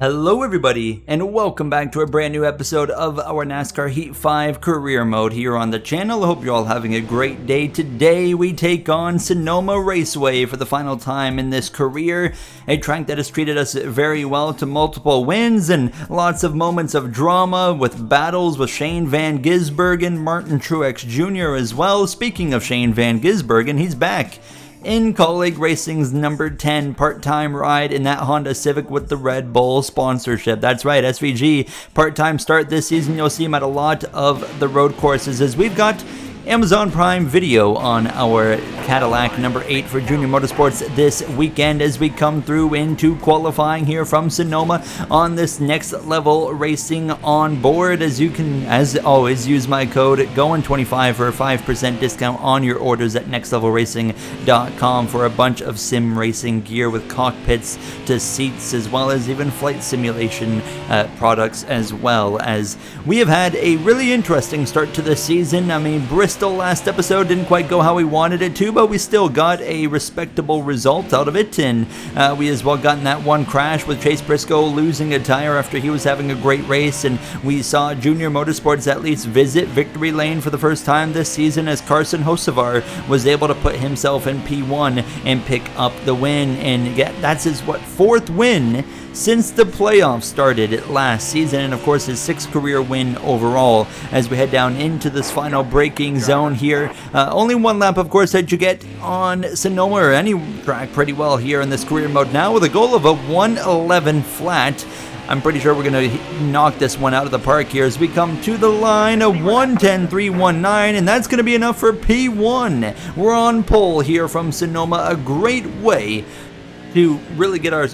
Hello everybody, and welcome back to a brand new episode of our NASCAR Heat 5 career mode here on the channel. I hope you're all having a great day. Today we take on Sonoma Raceway for the final time in this career, a track that has treated us very well to multiple wins and lots of moments of drama with battles with Shane Van Gisbergen, Martin Truex Jr. as well. Speaking of Shane Van Gisbergen, he's back in Colleague Racing's number 10 part-time ride in that Honda Civic with the Red Bull sponsorship. That's right, SVG part-time start this season. You'll see him at a lot of the road courses as we've got Amazon Prime Video on our Cadillac number 8 for Junior Motorsports this weekend as we come through into qualifying here from Sonoma on this Next Level Racing on board. As you can, as always, use my code GOIN25 for a 5% discount on your orders at nextlevelracing.com for a bunch of sim racing gear with cockpits to seats, as well as even flight simulation products, as well as we have had a really interesting start to the season. I mean, Bristol last episode didn't quite go how we wanted it to, but we still got a respectable result out of it, and we as well got in that one crash with Chase Briscoe losing a tire after he was having a great race, and we saw Junior Motorsports at least visit victory lane for the first time this season as Carson Hocevar was able to put himself in P1 and pick up the win, and that's his fourth win since the playoffs started last season, and of course his 6th career win overall as we head down into this final braking zone here. Only one lap, of course, that you get on Sonoma or any track pretty well here in this career mode now, with a goal of a 111 flat. I'm pretty sure we're going to knock this one out of the park here as we come to the line of 110.319, and that's going to be enough for P1. We're on pole here from Sonoma, a great way to really get our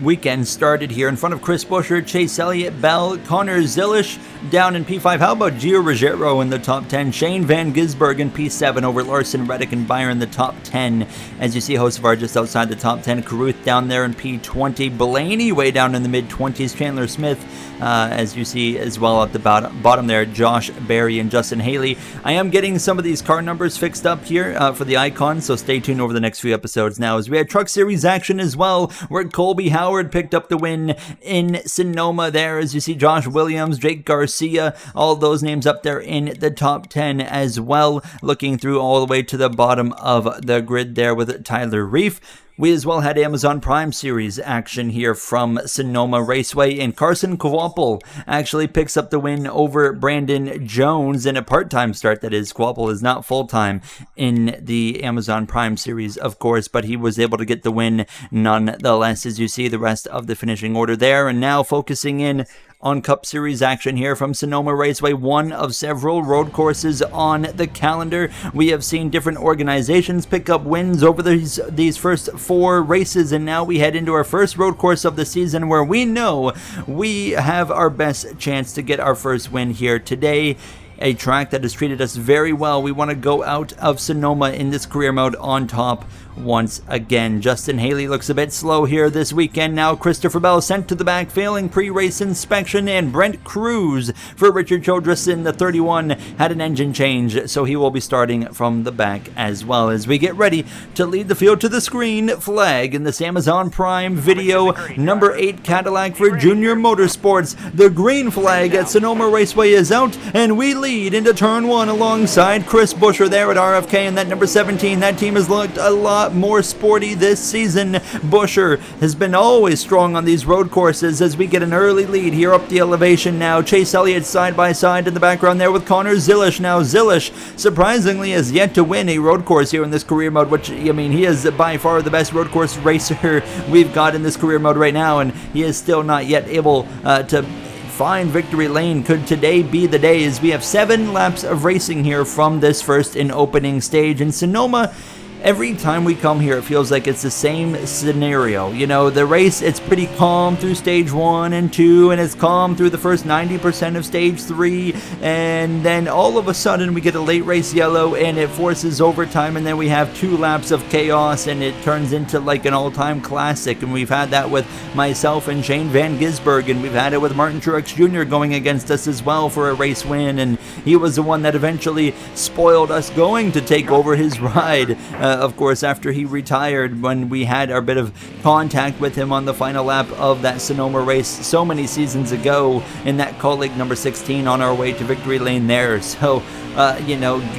weekend started here in front of Chris Buescher, Chase Elliott, Bell, Connor Zilisch down in P5. How about Gio Ruggiero in the top 10? Shane Van Gisbergen P7 over Larson, Reddick, and Byron in the top 10. As you see, Hocevar just outside the top 10. Carruth down there in P20. Blaney way down in the mid-20s. Chandler Smith, as you see as well at the bottom there, Josh Berry and Justin Haley. I am getting some of these car numbers fixed up here for the icons, so stay tuned over the next few episodes now as we had Truck Series action as well, where Colby Howard picked up the win in Sonoma there. As you see, Josh Williams, Jake Garcia, all those names up there in the top 10 as well, looking through all the way to the bottom of the grid there with Tyler Reif. We as well had Amazon Prime Series action here from Sonoma Raceway, and Carson Kvapil actually picks up the win over Brandon Jones in a part-time start. That is, Kvapil is not full-time in the Amazon Prime Series, of course, but he was able to get the win nonetheless, as you see the rest of the finishing order there. And now focusing in on Cup Series action here from Sonoma Raceway, one of several road courses on the calendar. We have seen different organizations pick up wins over these first 4 races, and now we head into our first road course of the season where we know we have our best chance to get our first win here today. A track that has treated us very well. We want to go out of Sonoma in this career mode on top once again. Justin Haley looks a bit slow here this weekend. Now Christopher Bell sent to the back, failing pre-race inspection, and Brent Cruz for Richard Childress in the 31 had an engine change, so he will be starting from the back as well as we get ready to lead the field to the screen flag in this Amazon Prime Video number 8 Cadillac for Junior Motorsports. The green flag at Sonoma Raceway is out, and we lead into turn 1 alongside Chris Buescher there at RFK and that number 17. That team has looked a lot more sporty this season. Buescher has been always strong on these road courses as we get an early lead here up the elevation now. Chase Elliott side by side in the background there with Connor Zilisch. Now Zilisch surprisingly has yet to win a road course here in this career mode, which, I mean, he is by far the best road course racer we've got in this career mode right now, and he is still not yet able to find victory lane. Could today be the day, as we have 7 laps of racing here from this first and opening stage in Sonoma. Every time we come here, it feels like it's the same scenario. You know, the race, it's pretty calm through stage 1 and 2, and it's calm through the first 90% of stage 3, and then all of a sudden we get a late race yellow, and it forces overtime, and then we have 2 laps of chaos, and it turns into like an all-time classic. And we've had that with myself and Shane Van Gisbergen. We've had it with Martin Truex Jr. going against us as well for a race win, and he was the one that eventually spoiled us going to take over his ride of course, after he retired, when we had our bit of contact with him on the final lap of that Sonoma race so many seasons ago in that call lake number 16 on our way to victory lane there. So,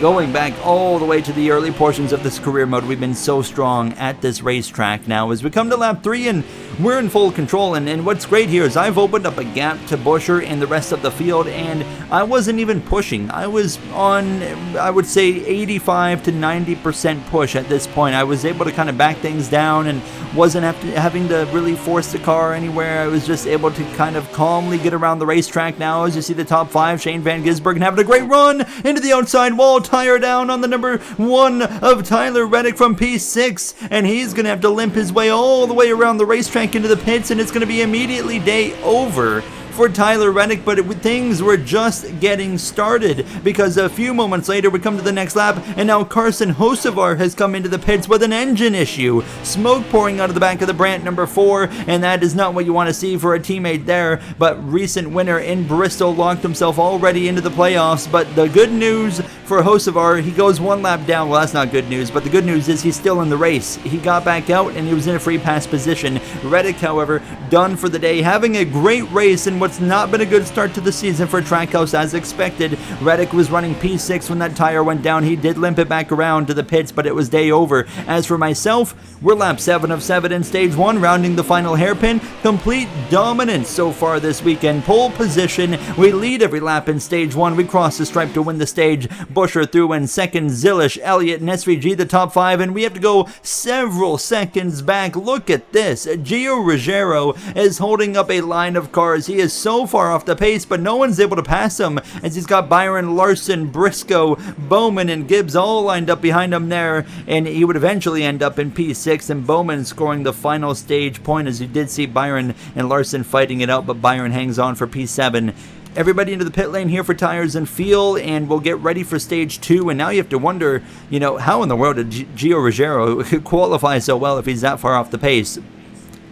going back all the way to the early portions of this career mode, we've been so strong at this racetrack now as we come to lap 3 and we're in full control. And what's great here is I've opened up a gap to Busher and the rest of the field, and I wasn't even pushing. I was on, I would say, 85 to 90% push at this point. I was able to kind of back things down and wasn't having to really force the car anywhere. I was just able to kind of calmly get around the racetrack now. As you see the top 5, Shane Van Gisbergen having a great run into the outside wall, tire down on the number 1 of Tyler Reddick from P6, and he's going to have to limp his way all the way around the racetrack into the pits, and it's going to be immediately day over for Tyler Reddick. But things were just getting started, because a few moments later we come to the next lap, and now Carson Hocevar has come into the pits with an engine issue. Smoke pouring out of the back of the Brandt number 4, and that is not what you want to see for a teammate there. But recent winner in Bristol locked himself already into the playoffs. But the good news for Hocevar, he goes 1 lap down. Well, that's not good news, but the good news is he's still in the race. He got back out and he was in a free pass position. Reddick, however, done for the day, having a great race in what's not been a good start to the season for Trackhouse as expected. Reddick was running P6 when that tire went down. He did limp it back around to the pits, but it was day over. As for myself, we're lap 7 of 7 in stage 1, rounding the final hairpin. Complete dominance so far this weekend. Pole position, we lead every lap in stage 1. We cross the stripe to win the stage. Busher through in second, Zilish, Elliott, and SVG the top 5, and we have to go several seconds back. Look at this. Gio Ruggiero is holding up a line of cars. He is so far off the pace, but no one's able to pass him, as he's got Byron, Larson, Briscoe, Bowman, and Gibbs all lined up behind him there, and he would eventually end up in P6, and Bowman scoring the final stage point, as you did see Byron and Larson fighting it out, but Byron hangs on for P7. Everybody into the pit lane here for tires and fuel, and we'll get ready for stage 2. And now you have to wonder, how in the world did Gio Ruggiero qualify so well if he's that far off the pace?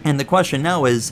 And the question now is,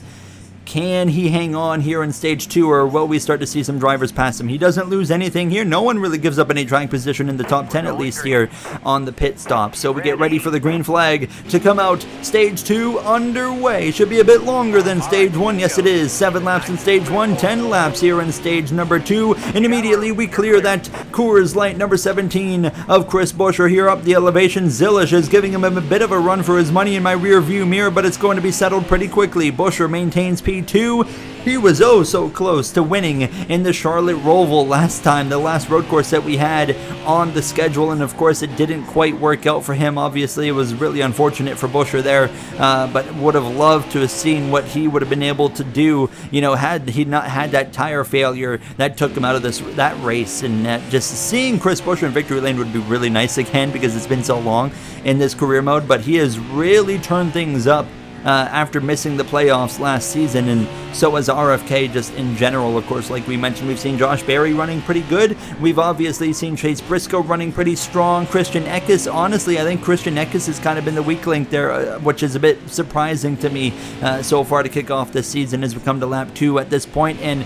can he hang on here in stage 2, or will we start to see some drivers pass him? He doesn't lose anything here. No one really gives up any track position in the top 10, at least here on the pit stop. So we get ready for the green flag to come out. Stage 2 underway. Should be a bit longer than stage 1. Yes, it is. 7 laps in stage 1, 10 laps here in stage number 2. And immediately we clear that Coors Light number 17 of Chris Busher here up the elevation. Zilish is giving him a bit of a run for his money in my rear view mirror, but it's going to be settled pretty quickly. Busher maintains P2. He was oh so close to winning in the Charlotte Roval last time, the last road course that we had on the schedule, and of course it didn't quite work out for him. Obviously it was really unfortunate for Busher there, but would have loved to have seen what he would have been able to do, had he not had that tire failure that took him out of that race. And just seeing Chris Busher in victory lane would be really nice again, because it's been so long in this career mode. But he has really turned things up after missing the playoffs last season, and so has RFK just in general. Of course, like we mentioned, we've seen Josh Berry running pretty good. We've obviously seen Chase Briscoe running pretty strong. Christian Eckes, honestly, I think Christian Eckes has kind of been the weak link there, which is a bit surprising to me so far to kick off this season as we come to lap 2 at this point. And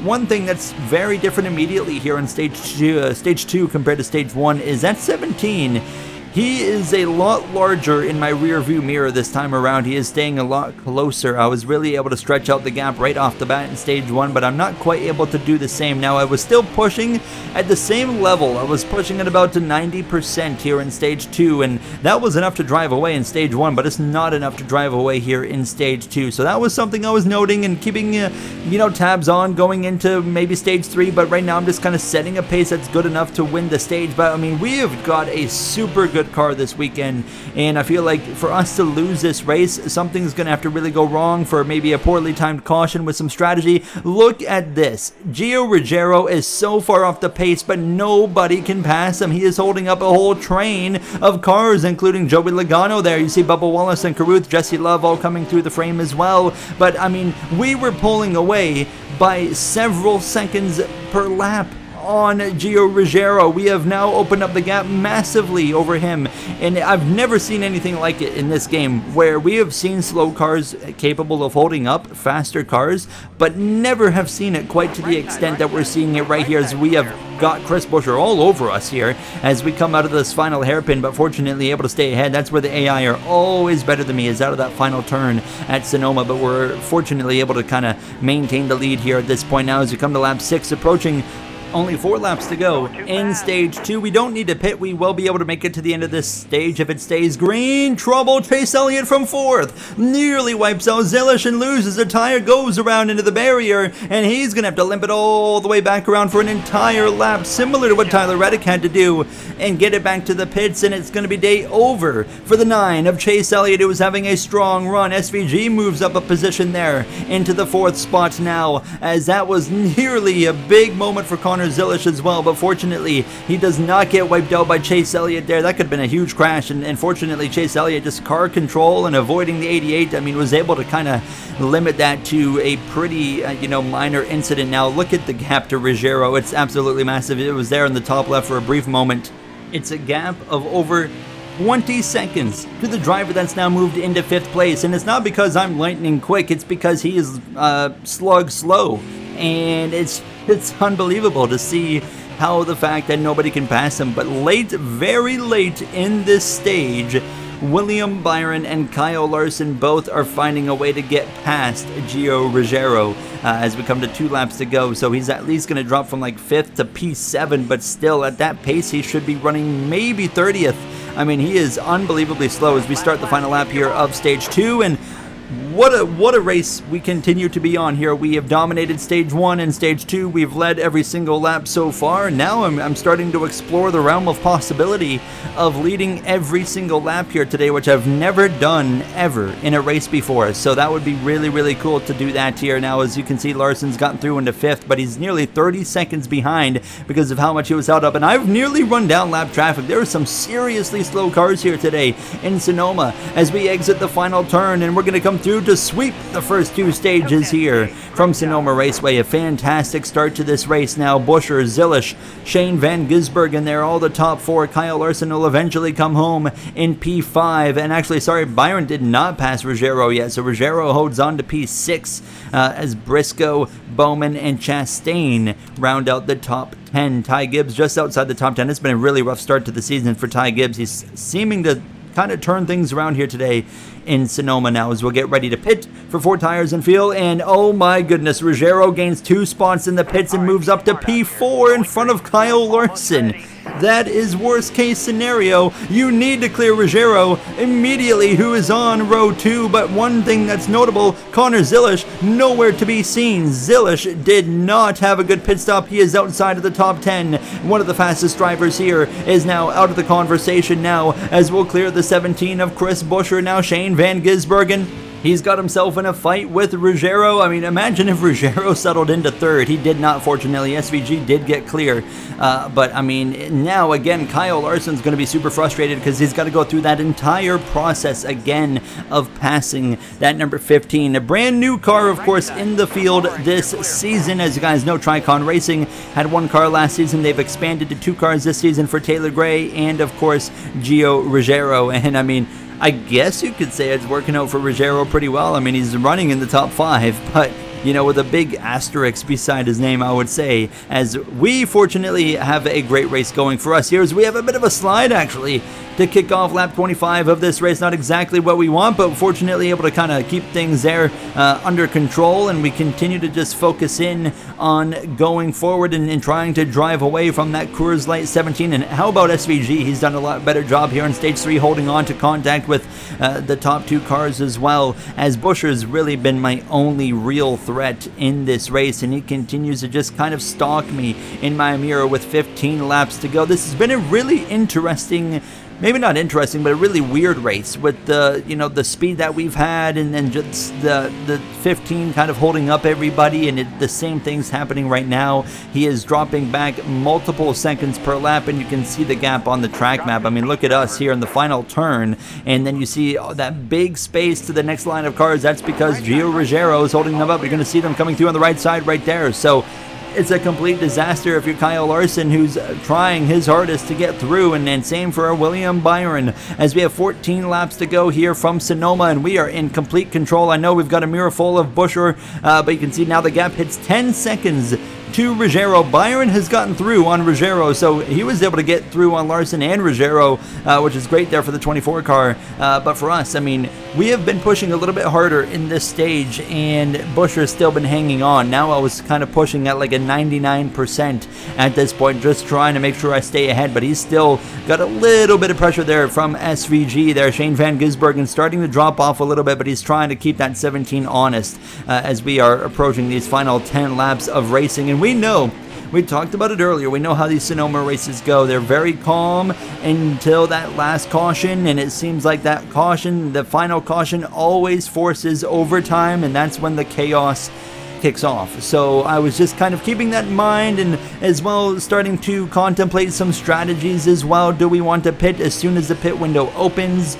one thing that's very different immediately here in stage 2 compared to stage 1 is that 17. He is a lot larger in my rear view mirror this time around. He is staying a lot closer. I was really able to stretch out the gap right off the bat in stage 1, but I'm not quite able to do the same now. I was still pushing at the same level. I was pushing at about to 90% here in stage 2, and that was enough to drive away in stage 1, but it's not enough to drive away here in stage 2. So that was something I was noting and keeping tabs on going into maybe stage 3, but right now I'm just kind of setting a pace that's good enough to win the stage. But I mean, we have got a super good car this weekend, and I feel like for us to lose this race, something's gonna have to really go wrong for maybe a poorly timed caution with some strategy. Look at this. Gio Ruggiero is so far off the pace, but nobody can pass him. He is holding up a whole train of cars, including Joey Logano there. You see Bubba Wallace and Carruth, Jesse Love all coming through the frame as well. But I mean, we were pulling away by several seconds per lap on Gio Ruggiero. We have now opened up the gap massively over him, and I've never seen anything like it in this game, where we have seen slow cars capable of holding up faster cars, but never have seen it quite to the extent that we're seeing it right here, as we have got Chris Buescher all over us here as we come out of this final hairpin, but fortunately able to stay ahead. That's where the AI are always better than me, is out of that final turn at Sonoma, but we're fortunately able to kind of maintain the lead here at this point now as we come to lap 6, approaching only 4 laps to go in stage 2. We don't need to pit. We will be able to make it to the end of this stage if it stays green. Trouble. Chase Elliott from 4th. Nearly wipes out Zilish and loses a tire. Goes around into the barrier, and he's going to have to limp it all the way back around for an entire lap, similar to what Tyler Reddick had to do, and get it back to the pits, and it's going to be day over for the 9 of Chase Elliott, who was having a strong run. SVG moves up a position there into the 4th spot now, as that was nearly a big moment for Connor Zilish as well, but fortunately he does not get wiped out by Chase Elliott there. That could have been a huge crash, and fortunately Chase Elliott, just car control and avoiding the 88, I mean, was able to kind of limit that to a pretty minor incident. Now look at the gap to Ruggiero. It's absolutely massive. It was there in the top left for a brief moment. It's a gap of over 20 seconds to the driver that's now moved into 5th place, and it's not because I'm lightning quick, it's because he is slug slow, and it's unbelievable to see how the fact that nobody can pass him. But late, very late in this stage, William Byron and Kyle Larson both are finding a way to get past Gio Ruggiero as we come to 2 laps to go. So he's at least going to drop from like 5th to P7, but still at that pace he should be running maybe 30th. I mean, he is unbelievably slow as we start the final lap here of stage 2, and what a race we continue to be on here. We have dominated stage 1 and stage 2. We've led every single lap so far. Now I'm starting to explore the realm of possibility of leading every single lap here today, which I've never done ever in a race before. So that would be really, really cool to do that here. Now, as you can see, Larson's gotten through into 5th, but he's nearly 30 seconds behind because of how much he was held up. And I've nearly run down lap traffic. There are some seriously slow cars here today in Sonoma as we exit the final turn, and we're going to come through to sweep the first 2 stages here from Sonoma Raceway. A fantastic start to this race now. Buescher, Zilish, Shane Van Gisbergen, they're all the top 4. Kyle Larson will eventually come home in P5, and actually, sorry, Byron did not pass Ruggiero yet, so Ruggiero holds on to P6 as Briscoe, Bowman, and Chastain round out the top 10. Ty Gibbs just outside the top 10. It's been a really rough start to the season for Ty Gibbs. He's seeming to kind of turn things around here today in Sonoma now as we'll get ready to pit for 4 tires and fuel. And oh my goodness, Ruggiero gains 2 spots in the pits and moves up to P4 in front of Kyle Larson. That is worst case scenario. You need to clear Ruggiero immediately, who is on row 2. But one thing that's notable, Connor Zilish nowhere to be seen. Zilish did not have a good pit stop. He is outside of the top 10. One of the fastest drivers here is now out of the conversation now as we'll clear the 17 of Chris Buescher. Now Shane Van Gisbergen, he's got himself in a fight with Ruggiero. I mean, imagine if Ruggiero settled into 3rd. He did not, fortunately. SVG did get clear. But, I mean, now, again, Kyle Larson's going to be super frustrated because he's got to go through that entire process again of passing that number 15. A brand new car, of course, in the field this season. As you guys know, Tricon Racing had 1 car last season. They've expanded to 2 cars this season for Taylor Gray and, of course, Gio Ruggiero. And, I mean, I guess you could say it's working out for Ruggiero pretty well. I mean, he's running in the top 5, but with a big asterisk beside his name, I would say, as we fortunately have a great race going for us here, as we have a bit of a slide, actually, to kick off lap 25 of this race. Not exactly what we want, but fortunately able to kind of keep things there under control, and we continue to just focus in on going forward and trying to drive away from that Coors Light 17. And how about SVG? He's done a lot better job here in stage 3, holding on to contact with the top 2 cars as well, as Buescher's really been my only real threat in this race, and he continues to just kind of stalk me in my mirror with 15 laps to go. This has been a really interesting, maybe not interesting, but a really weird race with the the speed that we've had, and then just the 15 kind of holding up everybody, and the same thing's happening right now. He is dropping back multiple seconds per lap, and you can see the gap on the track map. I mean, look at us here in the final turn, and then you see that big space to the next line of cars. That's because Gio Ruggiero is holding them up. You're going to see them coming through on the right side right there. So it's a complete disaster if you're Kyle Larson, who's trying his hardest to get through, and then same for our William Byron, as we have 14 laps to go here from Sonoma, and we are in complete control. I know we've got a mirror full of Buescher, but you can see now the gap hits 10 seconds to Ruggiero. Byron has gotten through on Ruggiero, so he was able to get through on Larson and Ruggiero, which is great there for the 24 car. But for us, I mean, we have been pushing a little bit harder in this stage, and Buescher's still been hanging on. Now I was kind of pushing at like a 99% at this point, just trying to make sure I stay ahead, but he's still got a little bit of pressure there from SVG there. Shane Van Gisbergen starting to drop off a little bit, but he's trying to keep that 17 honest as we are approaching these final 10 laps of racing. And we know, we talked about it earlier, we know how these Sonoma races go. They're very calm until that last caution, and it seems like that caution, the final caution, always forces overtime, and that's when the chaos kicks off. So I was just kind of keeping that in mind, and as well starting to contemplate some strategies as well. Do we want to pit as soon as the pit window opens,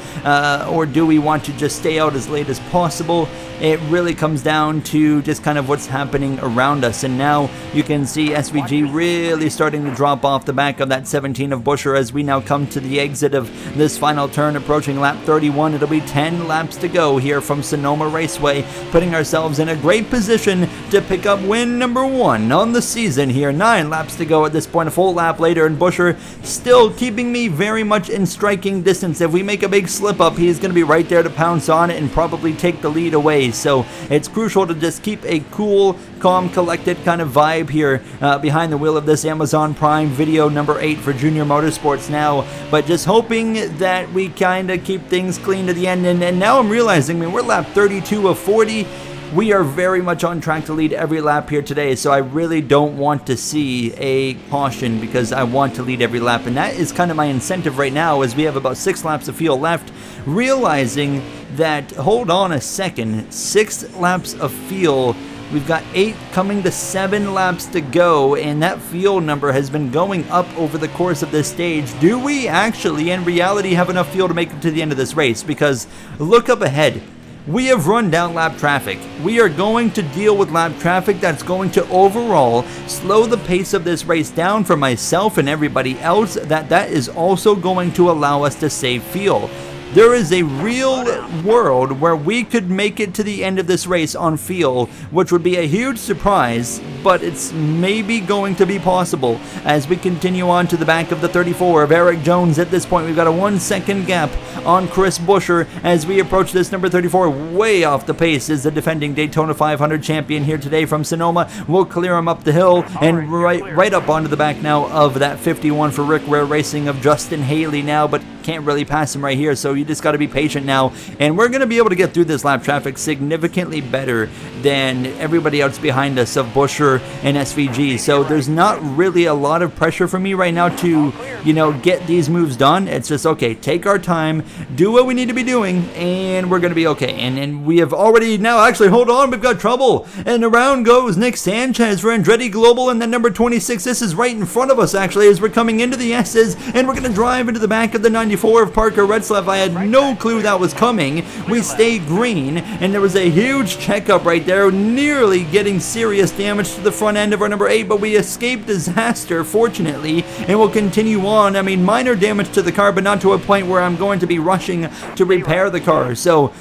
or do we want to just stay out as late as possible? It really comes down to just kind of what's happening around us. And now you can see SVG really starting to drop off the back of that 17 of Buescher as we now come to the exit of this final turn, approaching lap 31. It'll be 10 laps to go here from Sonoma Raceway, putting ourselves in a great position to pick up win number 1 on the season here. 9 laps to go at this point, a full lap later, and Buescher still keeping me very much in striking distance. If we make a big slip up, he is going to be right there to pounce on it and probably take the lead away. So it's crucial to just keep a cool, calm, collected kind of vibe here behind the wheel of this Amazon Prime Video number 8 for Junior Motorsports now, but just hoping that we kind of keep things clean to the end. And now I'm realizing, I mean, we're lap 32 of 40. We are very much on track to lead every lap here today, so I really don't want to see a caution because I want to lead every lap, and that is kind of my incentive right now as we have about 6 laps of fuel left, realizing that, hold on a second, 6 laps of fuel. We've got 8 coming to 7 laps to go, and that fuel number has been going up over the course of this stage. Do we actually, in reality, have enough fuel to make it to the end of this race? Because look up ahead. We have run down lap traffic. We are going to deal with lap traffic that's going to overall slow the pace of this race down for myself and everybody else. That is also going to allow us to save fuel. There is a real world where we could make it to the end of this race on fuel, which would be a huge surprise, but it's maybe going to be possible as we continue on to the back of the 34 of Eric Jones. At this point, we've got a 1-second gap on Chris Buescher as we approach this number 34. Way off the pace is the defending Daytona 500 champion here today from Sonoma. We'll clear him up the hill and right up onto the back now of that 51 for Rick Ware Racing of Justin Haley now, but can't really pass him right here, so you just got to be patient now, and we're going to be able to get through this lap traffic significantly better than everybody else behind us of Buescher and SVG. So there's not really a lot of pressure for me right now to, you know, get these moves done. It's just, okay, take our time, do what we need to be doing, and we're going to be okay. And we have already now, actually, hold on, we've got trouble, and around goes Nick Sanchez for Andretti Global, and then number 26, this is right in front of us actually as we're coming into the S's, and we're going to drive into the back of the 94 of Parker Retzlaff. I had no clue that was coming. We stayed green, and there was a huge checkup right there, nearly getting serious damage to the front end of our number 8, but we escaped disaster, fortunately, and we'll continue on. I mean, minor damage to the car, but not to a point where I'm going to be rushing to repair the car. So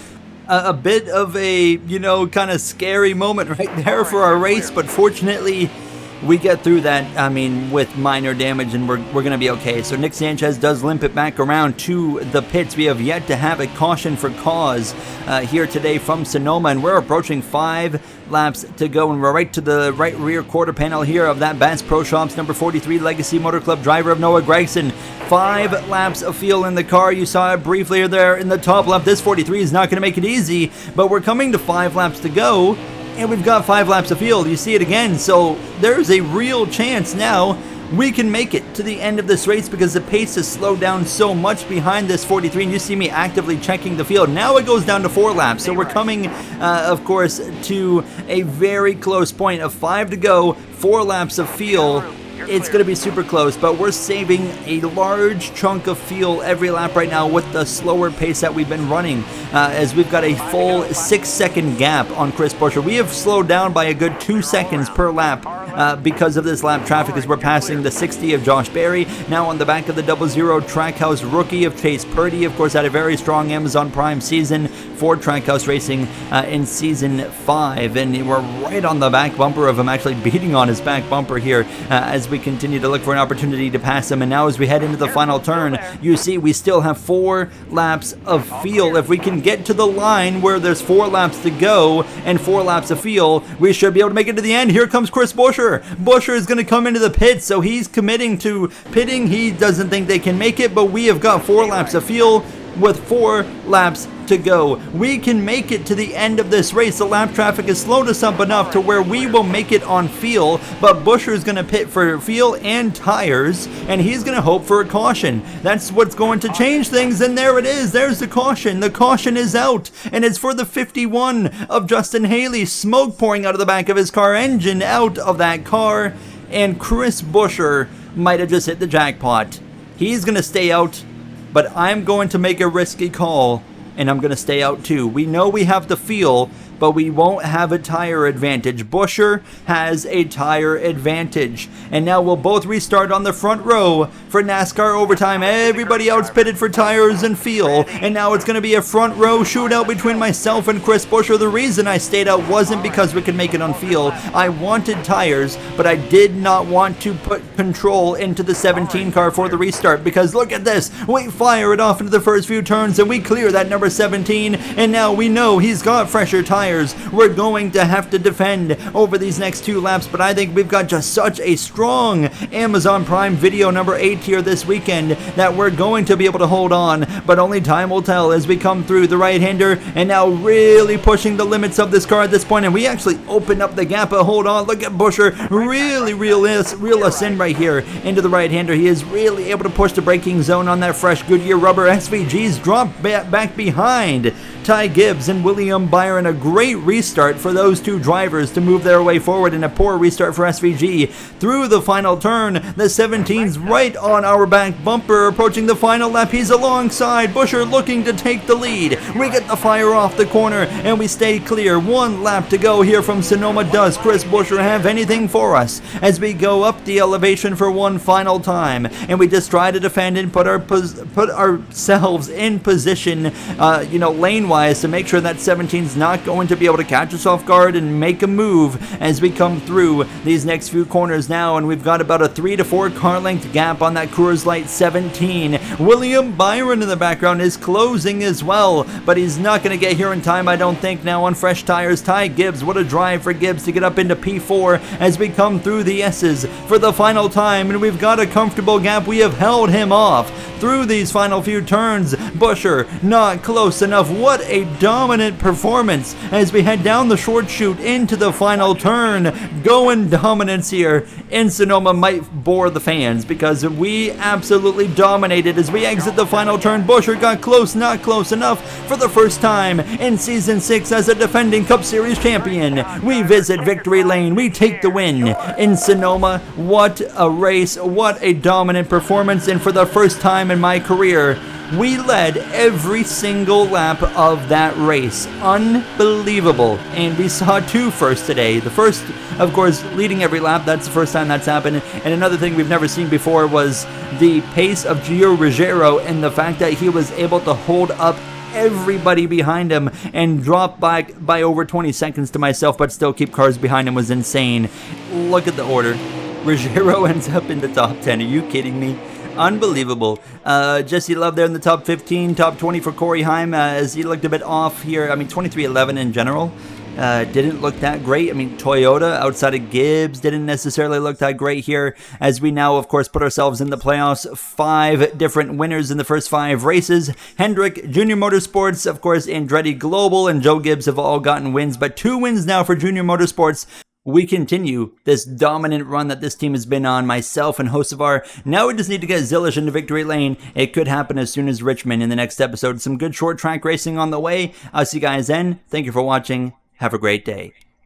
a bit of a, you know, kind of scary moment right there for our race, but fortunately we get through that, I mean, with minor damage, and we're going to be okay. So Nick Sanchez does limp it back around to the pits. We have yet to have a caution for cause here today from Sonoma, and we're approaching 5 laps to go, and we're right to the right rear quarter panel here of that Bass Pro Shops number 43 Legacy Motor Club driver of Noah Gregson. 5 laps of fuel in the car. You saw it briefly there in the top left. This 43 is not going to make it easy, but we're coming to 5 laps to go, and we've got 5 laps of fuel. You see it again, so there's a real chance now we can make it to the end of this race because the pace has slowed down so much behind this 43, and you see me actively checking the field. Now it goes down to 4 laps, so we're coming, of course, to a very close point of 5 to go, 4 laps of fuel. it's going to be super close, but we're saving a large chunk of fuel every lap right now with the slower pace that we've been running, as we've got a full 6-second gap on Chris Buescher. We have slowed down by a good 2 seconds per lap because of this lap traffic as we're passing the 60 of Josh Berry. Now on the back of the 00 Trackhouse rookie of Chase Purdy, of course, had a very strong Amazon Prime season for Trackhouse Racing in Season 5, and we're right on the back bumper of him, actually beating on his back bumper here as we continue to look for an opportunity to pass him. And now as we head into the final turn, you see we still have 4 laps of fuel. If we can get to the line where there's 4 laps to go and 4 laps of fuel, we should be able to make it to the end. Here comes Chris Buescher. Buescher is going to come into the pit, so he's committing to pitting. He doesn't think they can make it, but we have got 4 laps of fuel with 4 laps to go. We can make it to the end of this race. The lap traffic has slowed us up enough to where we will make it on fuel, but Buescher is going to pit for fuel and tires, and he's going to hope for a caution. That's what's going to change things, and there it is. There's the caution. The caution is out, and it's for the 51 of Justin Haley. Smoke pouring out of the back of his car, engine out of that car, and Chris Buescher might have just hit the jackpot. He's going to stay out, but I'm going to make a risky call, and I'm going to stay out too. We know we have the fuel, but we won't have a tire advantage. Buescher has a tire advantage. And now we'll both restart on the front row for NASCAR overtime. Everybody else pitted for tires and fuel. And now it's going to be a front row shootout between myself and Chris Buescher. The reason I stayed out wasn't because we could make it on fuel. I wanted tires, but I did not want to put control into the 17 car for the restart, because look at this. We fire it off into the first few turns and we clear that number 17. And now we know he's got fresher tires. We're going to have to defend over these next 2 laps, but I think we've got just such a strong Amazon Prime Video number 8 here this weekend that we're going to be able to hold on, but only time will tell as we come through the right-hander, and now really pushing the limits of this car at this point, and we actually open up the gap, but hold on, look at Buescher really reel us in right here into the right-hander. He is really able to push the braking zone on that fresh Goodyear rubber. SVG's dropped back behind Ty Gibbs and William Byron. A great restart for those 2 drivers to move their way forward, and a poor restart for SVG through the final turn. The 17's right on our back bumper, approaching the final lap. He's alongside Buescher, looking to take the lead. We get the fire off the corner and we stay clear. 1 lap to go here from Sonoma. Does Chris Buescher have anything for us as we go up the elevation for one final time? And we just try to defend and put ourselves in position, lane-wise, to make sure that 17's not going to be able to catch us off guard and make a move as we come through these next few corners now. And we've got about a 3 to 4 car length gap on that Coors Light 17. William Byron in the background is closing as well, but he's not going to get here in time, I don't think, now on fresh tires. Ty Gibbs, what a drive for Gibbs to get up into P4 as we come through the S's for the final time, and we've got a comfortable gap. We have held him off through these final few turns. Buescher not close enough. What a dominant performance as we head down the short chute into the final turn. Going dominance here in Sonoma might bore the fans because we absolutely dominated as we exit the final turn. Buescher got close, not close enough for the first time in Season 6 as a defending Cup Series champion. We visit Victory Lane. We take the win in Sonoma. What a race. What a dominant performance. And for the first time in my career, we led every single lap of that race. Unbelievable. And we saw 2 firsts today. The first, of course, leading every lap. That's the first time that's happened. And another thing we've never seen before was the pace of Gio Ruggiero and the fact that he was able to hold up everybody behind him and drop back by over 20 seconds to myself, but still keep cars behind him was insane. Look at the order. Ruggiero ends up in the top 10. Are you kidding me? Unbelievable. Jesse Love there in the top 15, top 20 for Corey Heim as he looked a bit off here. I mean, 23-11 in general. Didn't look that great. I mean, Toyota outside of Gibbs didn't necessarily look that great here as we now, of course, put ourselves in the playoffs. 5 different winners in the first 5 races. Hendrick, Junior Motorsports, of course, Andretti Global, and Joe Gibbs have all gotten wins, but 2 wins now for Junior Motorsports. We continue this dominant run that this team has been on, myself and Hocevar. Now we just need to get Zilish into Victory Lane. It could happen as soon as Richmond in the next episode. Some good short track racing on the way. I'll see you guys then. Thank you for watching. Have a great day.